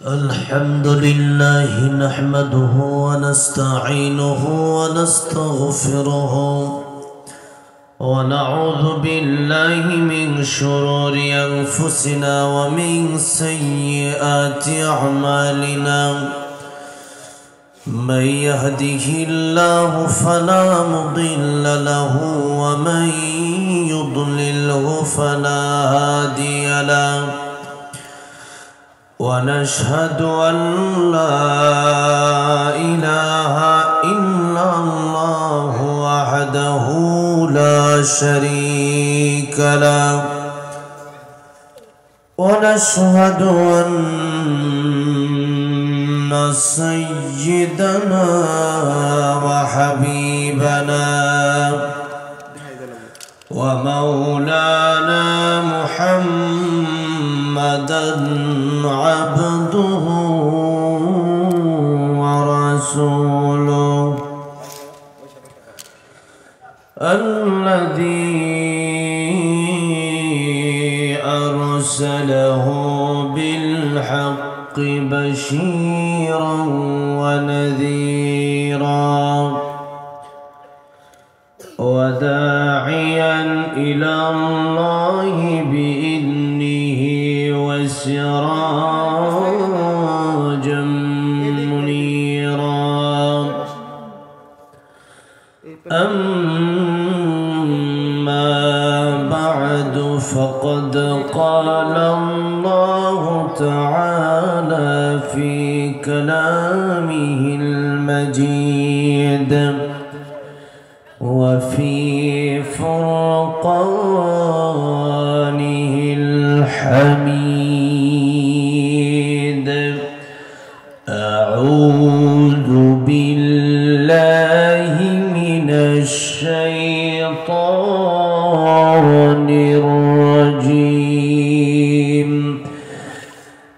الحمد لله نحمده ونستعينه ونستغفره ونعوذ بالله من شرور أنفسنا ومن سيئات أعمالنا من يهده الله فلا مضل له ومن يضلله فلا هادي له ونشهد أن لا إله إلا الله وحده لا شريك له ونشهد أن سيدنا وحبيبنا ومولانا محمدا عبده ورسوله الذي أرسله بالحق بشيرا ونذيرا وداعيا إلى الله بإذنه وسراجا منيرا أما بعد فقد قال الله تعالى في كلامه المجيد وفي فرقانه الحميد أعوذ بالله من الشيطان الرجيم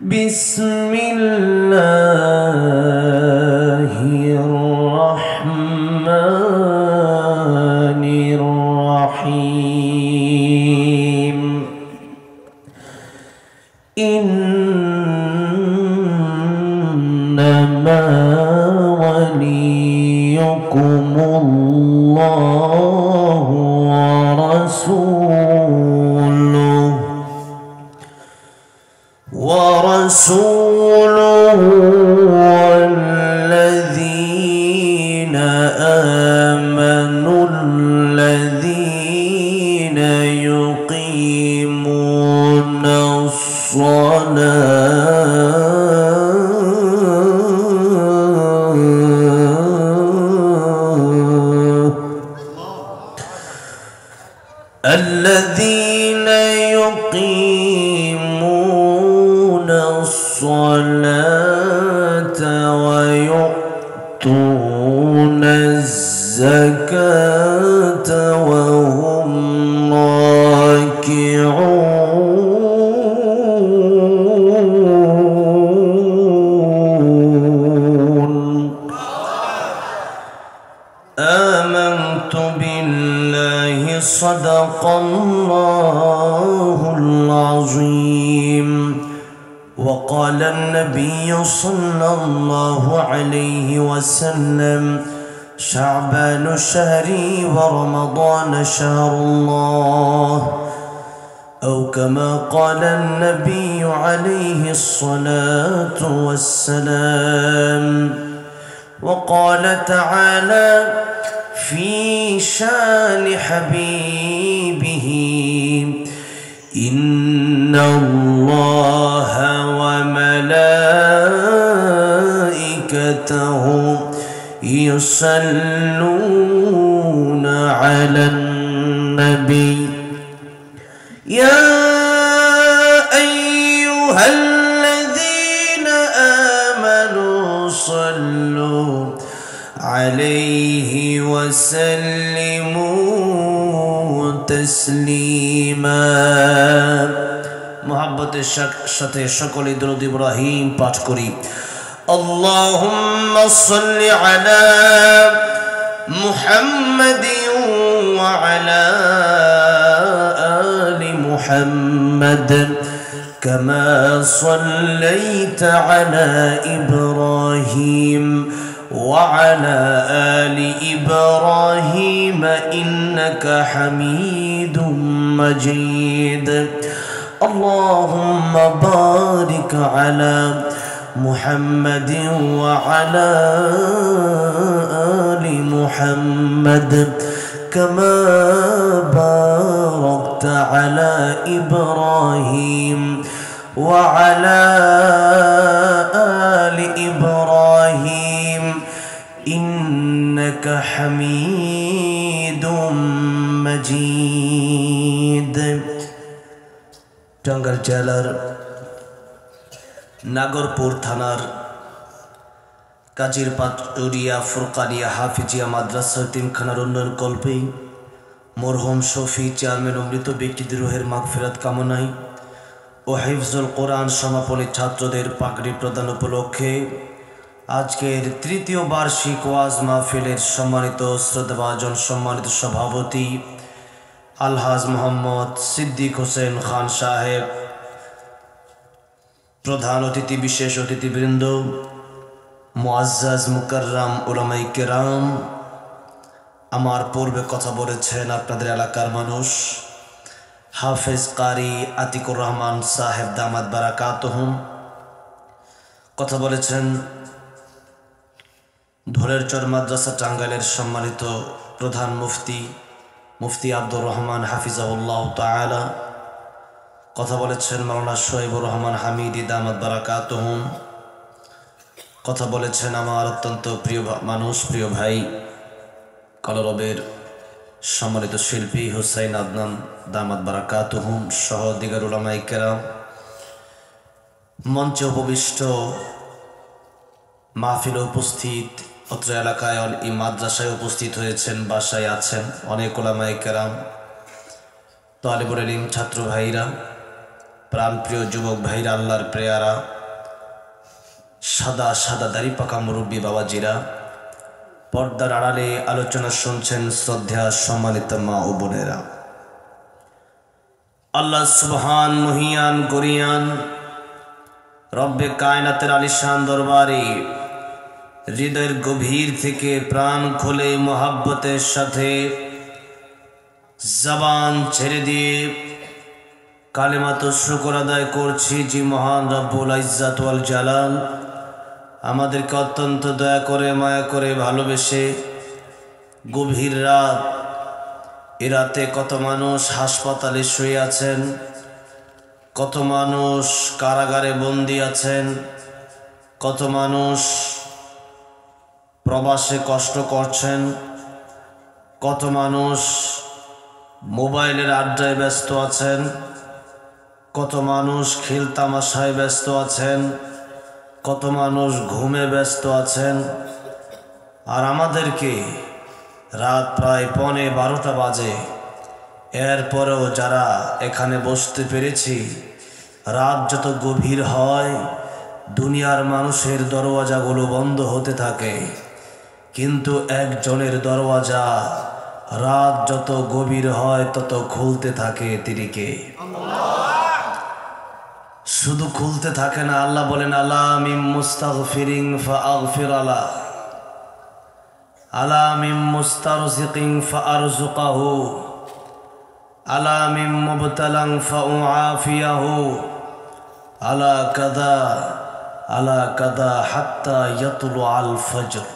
بسم الله الرحمن الرحيم إنما وليكم الله ورسوله والذين آمنوا الذين يقيمون الصلاة ويؤتون الزكاة وهم راكعون آمنت بالله صدق الله العظيم وقال النبي صلى الله عليه وسلم شعبان شهري ورمضان شهر الله أو كما قال النبي عليه الصلاة والسلام وقال تعالى في شان حبيبه إن الله وملائكته يصلون على النبي يا أيها الذين آمنوا صلوا عليه وسلموا تسليما محبت সাথে সকলে দরুদ ইব্রাহিম পাঠ করি اللهم صل على محمد وعلى آل محمد كما صليت على إبراهيم وعلى آل إبراهيم إنك حميد مجيد اللهم بارك على محمد وعلى آل محمد كما باركت على إبراهيم وعلى آل إبراهيم إنك حميد مجيد টাঙ্গাইল জেলার নাগরপুর থানার কাজীর পাটুরিয়া ফুরকানিয়া হাফিজিয়া মাদ্রাসার তিনখানার উন্নয়ন কল্পে মরহুম শফি চেয়ারম্যান ও মৃত ব্যক্তিদের রুহের মাগফিরাত কামনায় ও হিফজুল কোরআন সমাপনী ছাত্রদের পাগড়ি প্রদান উপলক্ষে আজকের তৃতীয় বার্ষিক ওয়াজ মাহফিলের সম্মানিত শ্রদ্ধাভাজন সম্মানিত সভাপতি আলহাজ মোহাম্মদ সিদ্দিক হোসেন খান সাহেব, প্রধান অতিথি বিশেষ অতিথিবৃন্দ, মুআজ্জাজ মুকাররাম উলামায়ে কেরাম, আমার পূর্বে কথা বলেছেন আপনাদের এলাকার মানুষ হাফেজ কারি আতিকুর রহমান সাহেব দামাত বারাকাতুহুম, কথা বলেছেন ধলেরচর মাদ্রাসা টাঙ্গাইলের সম্মানিত প্রধান মুফতি আব্দুর রহমান হাফিজাহুল্লাহ তাআলা, কথা বলেছেন মাওলানা শোয়েবুর রহমান হামিদি দামাত বারাকাতুহুম, কথা বলেছেন আমার অত্যন্ত প্রিয় মানুষ, প্রিয় ভাই কলরবের সম্মানিত শিল্পী হুসাইন আদনান দামাত বারাকাতুহুম সহ দিগার উলামায়ে কেরাম, মঞ্চে উপবিষ্ট মাহফিলে উপস্থিত, অত্র এলাকায় এই মাদ্রাসায় উপস্থিত হয়েছেন, বাসায় আছেন অনেক উলামায়ে কেরাম, তালিবুল ইলম ছাত্র ভাইরা, প্রাণপ্রিয় যুবক ভাইরা, আল্লাহর প্রেয়ারা, সাদা সাদা দাড়ি পাকা মুরব্বী বাবাজিরা, পর্দার আড়ালে আলোচনা শুনছেন শ্রদ্ধা সম্মানিত মা ও বোনেরা, আল্লাহ সুবহান মহিয়ান গরিয়ান রব্বে কায়নাতের আলিশান দরবারে হৃদয়ের গভীর থেকে প্রাণ খুলে মোহাব্বতের সাথে জবান ছেড়ে দিয়ে কালেমাত শুকর আদায় করছি যে মহান রব্বুল ইজ্জত ওয়াল জালাল আমাদেরকে অত্যন্ত দয়া করে মায়া করে ভালোবেসে গভীর রাত, এ রাতে কত মানুষ হাসপাতালে শুয়ে আছেন, কত মানুষ কারাগারে বন্দী আছেন, কত মানুষ প্রবাসে কষ্ট করছেন, কত মানুষ মোবাইলের আড্ডায় ব্যস্ত আছেন, কত মানুষ খেল তামাশায় ব্যস্ত আছেন, কত মানুষ ঘুমে ব্যস্ত আছেন, আর আমাদেরকে রাত প্রায় 11:15 বাজে, এরপরেও যারা এখানে বসতে পেরেছি, রাত যত গভীর হয় দুনিয়ার মানুষের দরওয়াজাগুলো বন্ধ হতে থাকে, কিন্তু একজনের দরওয়াজা রাত যত গভীর হয় তত খুলতে থাকে, তিনি কে? শুধু খুলতে থাকে না, আল্লাহ বলেন আলা মিন মুস্তাগফিরিন ফাআগফির আলা, আলা মিন মুস্তারজিকিন ফাআরযুকাহু, আলা মিন মুবতালান ফাউআফিয়াহু, আলা কাদা হাত্তা ইয়াতুলু আল ফজর।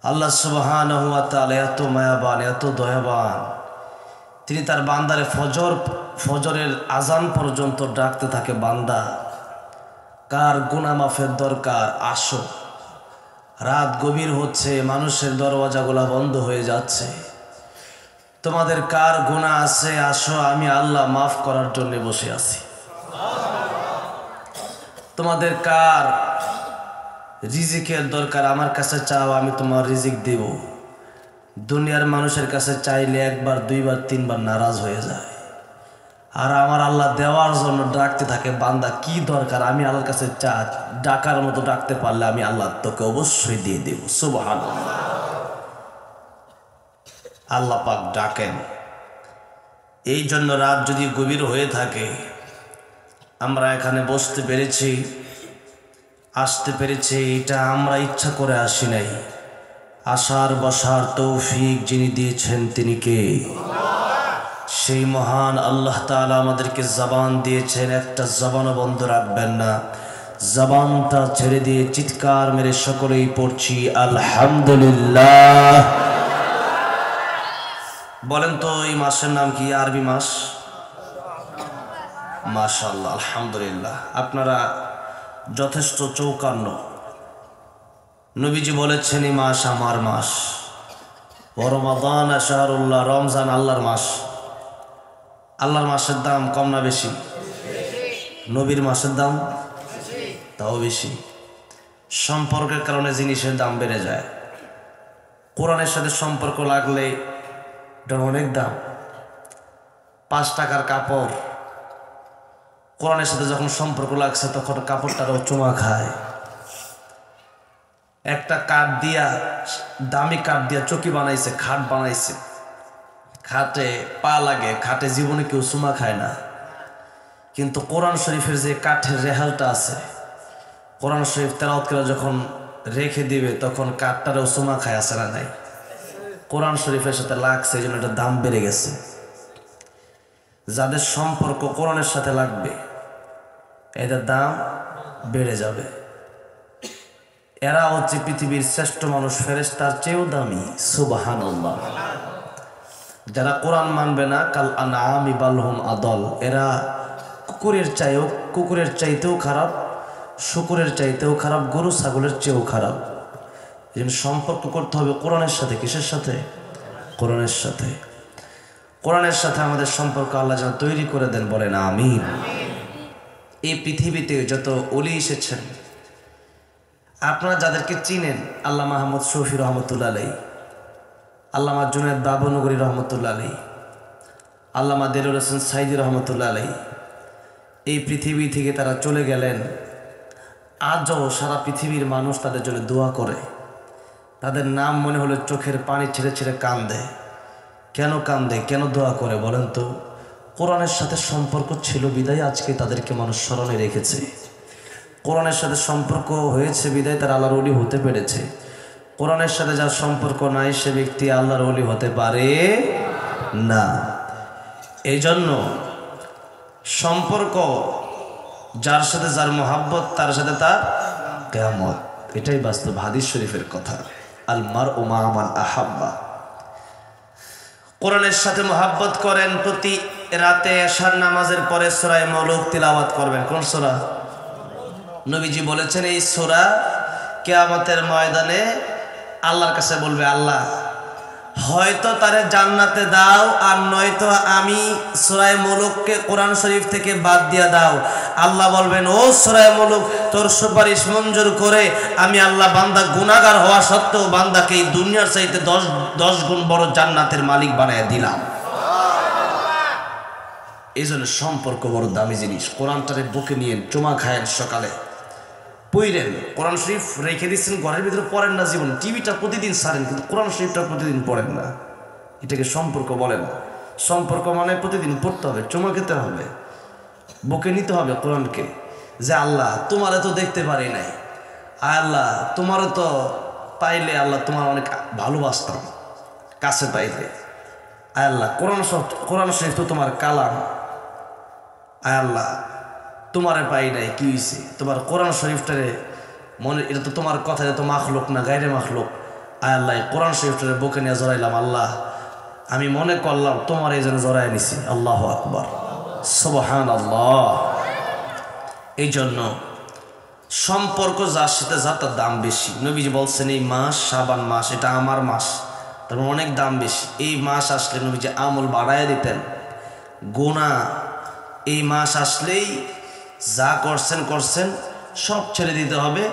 আল্লাহ সুবহানাহু ওয়া তাআলা এত মায়াবান, এত দয়াবান, তিনি তার বান্দারে ফজরের আজান পর্যন্ত ডাকতে থাকে, বান্দা কার গুনাহ মাফের দরকার, আসো। রাত গভীর হচ্ছে, মানুষের দরওয়াজাগুলো বন্ধ হয়ে যাচ্ছে, তোমাদের কার গুনাহ আছে, আসো, আমি আল্লাহ মাফ করার জন্য বসে আছি। তোমাদের কার রিজিকের দরকার, আমার কাছে চাও, আমি তোমার রিজিক দেব। দুনিয়ার মানুষের কাছে চাইলে একবার, দুইবার, তিনবার নারাজ হয়ে যায়, আর আমার আল্লাহ দেওয়ার জন্য ডাকতে থাকে, বান্দা কি দরকার, আমি আল্লাহর কাছে ডাকার মতো ডাকতে পারলে আমি আল্লাহ তোকে অবশ্যই দিয়ে দেব। সুবহানাল্লাহ। আল্লাহ পাক ডাকেন। এই জন্য রাত যদি গভীর হয়ে থাকে, আমরা এখানে বসতে পেরেছি, আসতে পেরেছি, এটা আমরা ইচ্ছা করে আসি নাই। আসার বসার তৌফিক যিনি দিয়েছেন তিনি কে? সেই মহান আল্লাহ তাআলা আমাদেরকে জবান দিয়েছেন, একটা জবানও বন্ধ রাখবেন না। জবানটা ছেড়ে দিয়ে চিৎকার মেরে সকলেই পড়ছি আলহামদুলিল্লাহ। বলেন তো এই মাসের নাম কি? আরবি মাস। মাশাআল্লাহ, আলহামদুলিল্লাহ। আপনারা যথেষ্ট চৌকান্ন। নবীজি বলেছেন এই মাস আমার মাস। রমাদান শাহরুল্লাহ, রমজান আল্লাহর মাস। আল্লাহর মাসের দাম কম না বেশি? নবীর মাসের দাম তাও বেশি। সম্পর্কের কারণে জিনিসের দাম বেড়ে যায়। কোরআনের সাথে সম্পর্ক লাগলে এটা অনেক দাম। 5 টাকার কাপড় কোরআনের সাথে যখন সম্পর্ক লাগছে তখন কাপড়টারও চুমা খায়। একটা কাঠ দিয়া, দামি কাঠ দিয়া চকি বানাইছে, খাট বানাইছে, খাটে পা লাগে, খাটে জীবনে কেউ চুমা খায় না। কিন্তু কোরআন শরীফের যে কাঠের রেহালটা আছে, কোরআন শরীফ তেলাওয়াত করে যখন রেখে দিবে তখন কাঠটারও চুমা খায়, আছে না নাই? কোরআন শরীফের সাথে লাগছে, এই জন্য এটার দাম বেড়ে গেছে। যাদের সম্পর্ক কোরআনের সাথে লাগবে এদের দাম বেড়ে যাবে। এরা হচ্ছে পৃথিবীর শ্রেষ্ঠ মানুষ, ফেরেশতার চেয়েও দামি। সুবহানাল্লাহ। যারা কোরআন মানবে না, কাল আনআমি বাল হুম আদল, এরা কুকুরের চাইতেও খারাপ, শুকুরের চাইতেও খারাপ, গরু ছাগলের চেয়েও খারাপ। এই জন্য সম্পর্ক করতে হবে কোরআনের সাথে। কিসের সাথে? কোরআনের সাথে। কোরআনের সাথে আমাদের সম্পর্ক আল্লাহ যেন তৈরি করে দেন, বলেন আমিন। এই পৃথিবীতে যত ওলি এসেছেন, আপনারা যাদেরকে চিনেন, আল্লামা মাহমুদ শফি রহমতুল্লাহ আলাইহি, আল্লামা জুনায়েদ বাবনগরী রহমতুল্লাহ আলাইহি, আল্লামা দেলুর হোসেন সাইদি রহমতুল্লাহ আলাইহি, এই পৃথিবী থেকে তারা চলে গেলেন। আজও সারা পৃথিবীর মানুষ তাদের জন্য দোয়া করে। তাদের নাম মনে হলে চোখের পানি ছেড়ে ছেড়ে কান্দে। কেন কান্দে, কেন দোয়া করে বলেন তো? কোরআনের সাথে সম্পর্ক ছিল বিদায় আজকে তাদেরকে মানুষ স্মরণে রেখেছে। কোরআনের সাথে সম্পর্ক হয়েছে বিদায় তারা আল্লাহর ওলি হতে পেরেছে। কোরআনের সাথে যার সম্পর্ক নাই সে ব্যক্তি আল্লাহর ওলি হতে পারে না। এই জন্য সম্পর্ক যার সাথে যার মহাব্বত, তার সাথে তার কিয়ামত, এটাই বাস্তব। হাদিস শরীফের কথা, আল মারউ মা মান আহাব্বা। কোরআনের সাথে মহাব্বত করেন। প্রতি রাতে এশার নামাজের পরে সূরা মুলক তিলাওয়াত করবেন। কোন সূরা? নবীজি বলেছেন এই সূরা কিয়ামতের ময়দানে আল্লাহর কাছে বলবে, আল্লাহ হয়তো তারে জান্নাতে দাও, আর নয়তো আমি সূরা মুলককে কোরআন শরীফ থেকে বাদ দিয়ে দাও। আল্লাহ বলবেন, ও সূরা মুলক, তোর সুপারিশ মঞ্জুর করে আমি আল্লাহ বান্দা গুনাহগার হওয়া সত্ত্বেও বান্দাকে এই দুনিয়ার চাইতে 10 গুণ বড় জান্নাতের মালিক বানায় দিলাম। এই জন্য সম্পর্ক বড় দামি জিনিস। কোরআনটারে বুকে নিয়ে চুমা খায়েন, সকালে পড়েন। কোরআন শরীফ রেখে দিচ্ছেন ঘরের ভিতরে, পড়েন না জীবন। টিভিটা প্রতিদিন ছাড়েন, কিন্তু কোরআন শরীফটা প্রতিদিন পড়েন না। এটাকে সম্পর্ক বলেন। সম্পর্ক মানে প্রতিদিন পড়তে হবে, চুমা খেতে হবে, বুকে নিতে হবে কোরআনকে। যে আল্লাহ তোমারে তো দেখতে পারি নাই, আল্লাহ তোমারও তো পাইলে আল্লাহ তোমার অনেক ভালোবাসতাম, কাছে পাইলে আল্লাহ। কোরআন শরীফ তো তোমার কালাম, আল্লাহ তোমারে পাই নাই, কি হয়েছে? তোমার কোরআন শরীফটারে মনে, এটা তো তোমার কথা, এটা তো মাখলুক না, গায়রে মাখলুক। আল্লাহ কোরআন শরীফটারে বুকে নিয়ে জড়াইলাম, আল্লাহ আমি মনে করলাম তোমার এই জন্য জড়াই নিছি। আল্লাহু আকবার, সুবহানাল্লাহ। এই জন্য সম্পর্ক যার সাথে যার তার দাম বেশি। নবীজি বলছেন এই মাস শাবান মাস, এটা আমার মাস, তার অনেক দাম বেশি। এই মাস আসলে নবীজি আমল বাড়াইয়া দিতেন। গুনাহ এই মাস আসলেই যা করছেন সব ছেড়ে দিতে হবে।